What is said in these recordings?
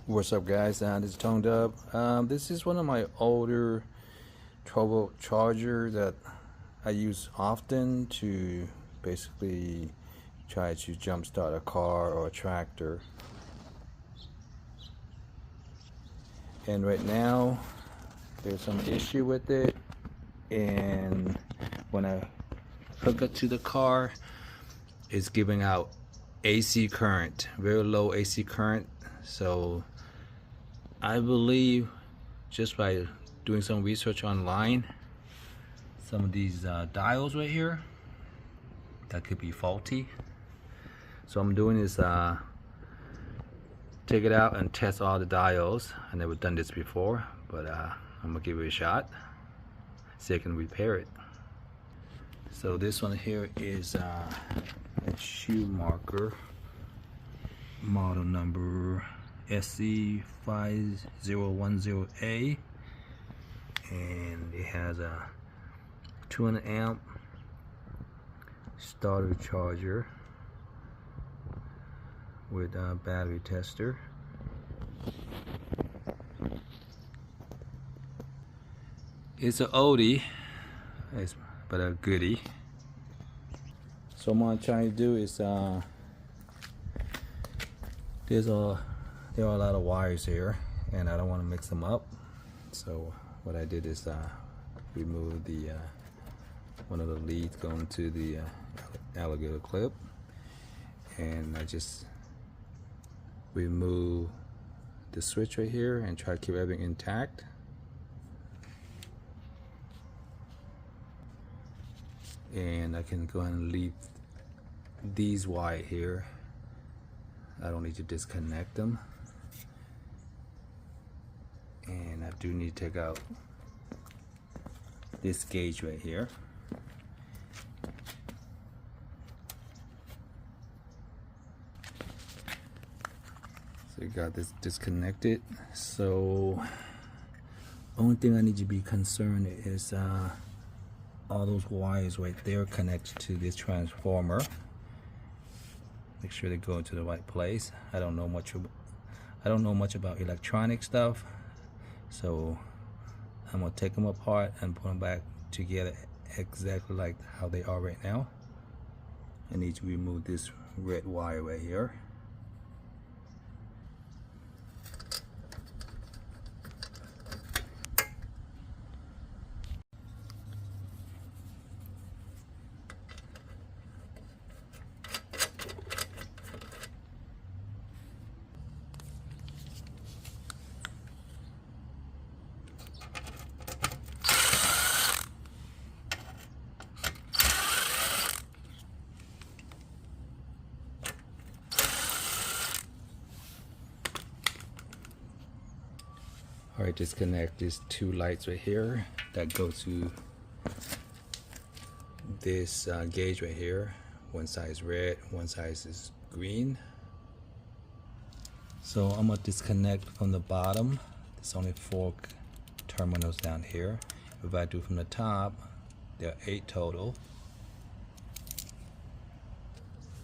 What's up, guys? This is DUBB. This is one of my older trouble charger that I use often to basically try to jump start a car or a tractor. And right now there's some issue with it, and when I hook it to the car, it's giving out AC current, very low AC current. So I believe, just by doing some research online, some of these diodes right here that could be faulty. So I'm doing is take it out and test all the diodes. I never done this before, but I'm gonna give it a shot, see if I can repair it. So this one here is a Schumacher, model number SC5010A, and it has a 200 amp starter charger with a battery tester. It's an oldie, but a goodie. So what I'm trying to do is there are a lot of wires here, and I don't want to mix them up. So what I did is remove the one of the leads going to the alligator clip, and I just remove the switch right here and try to keep everything intact. And I can go ahead and leave these wire here. I don't need to disconnect them. And I do need to take out this gauge right here. So you got this disconnected. So only thing I need to be concerned is all those wires right there connected to this transformer. Make sure they go into the right place. I don't know much about electronic stuff, so I'm gonna take them apart and put them back together exactly like how they are right now. I need to remove this red wire right here. Alright, disconnect these two lights right here that go to this gauge right here. One side is red, one side is green. So I'm gonna disconnect from the bottom. There's only 4 terminals down here. If I do from the top, there are 8 total.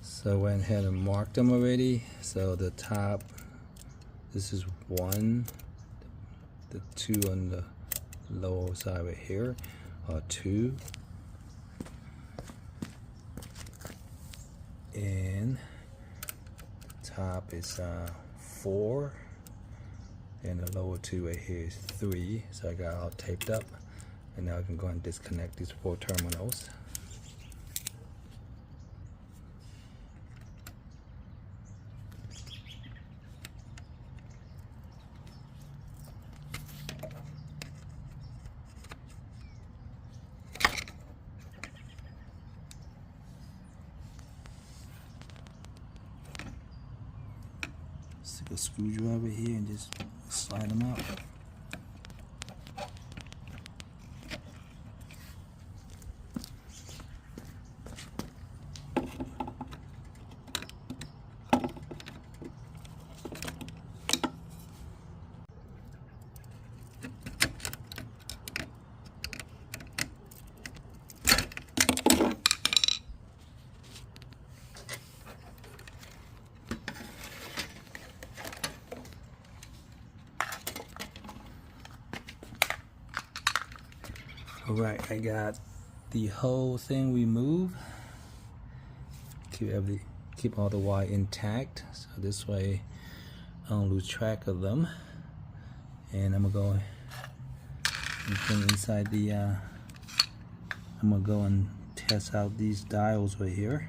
So I went ahead and marked them already. So the top, this is 1. The 2 on the lower side right here are 2, and the top is 4, and the lower 2 right here is 3. So I got it all taped up, and now I can go and disconnect these 4 terminals. Stick a screwdriver here and just slide them out. Alright, I got the whole thing removed. Keep all the wire intact, so this way I don't lose track of them. And I'm gonna go and put inside the I'm gonna go and test out these diodes right here.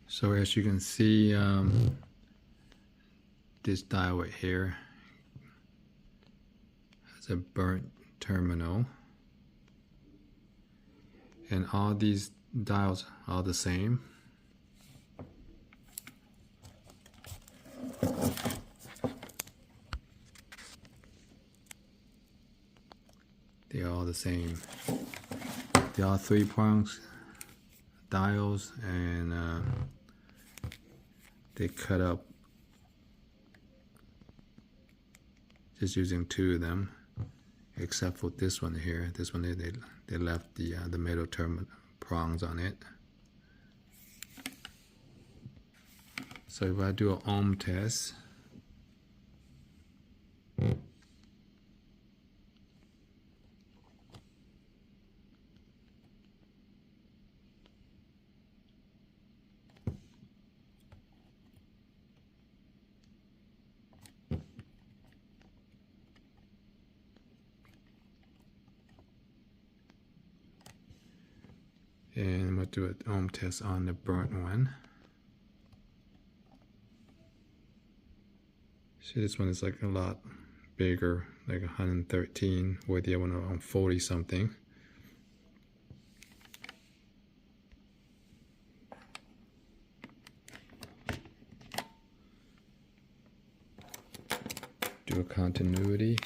So as you can see, this diode right here has a burnt terminal, and all these diodes are the same. They are all the same. They are 3-prongs diodes, and they cut up just using 2 of them, except for this one here. This one they left the metal prongs on it. So if I do an ohm test, and I'm going to do an ohm test on the burnt one. See, this one is like a lot bigger, like 113, where the other one on 40 something. Do a continuity.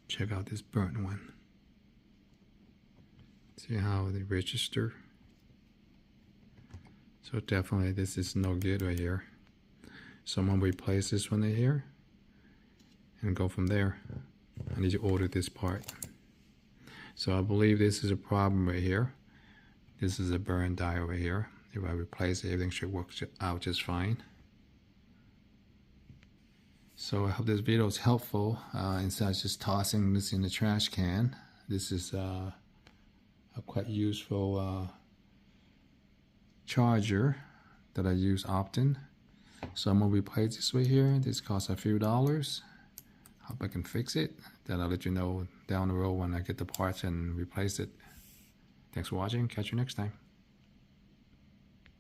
Check out this burnt one. See how they register? So definitely this is no good right here. So I'm going to replace this one right here and go from there. I need to order this part. So I believe this is a problem right here. This is a burnt diode right here. If I replace it, everything should work out just fine. So I hope this video is helpful. Instead of just tossing this in the trash can, this is a quite useful charger that I use often. So I'm going to replace this right here. This costs a few dollars. Hope I can fix it. Then I'll let you know down the road when I get the parts and replace it. Thanks for watching. Catch you next time.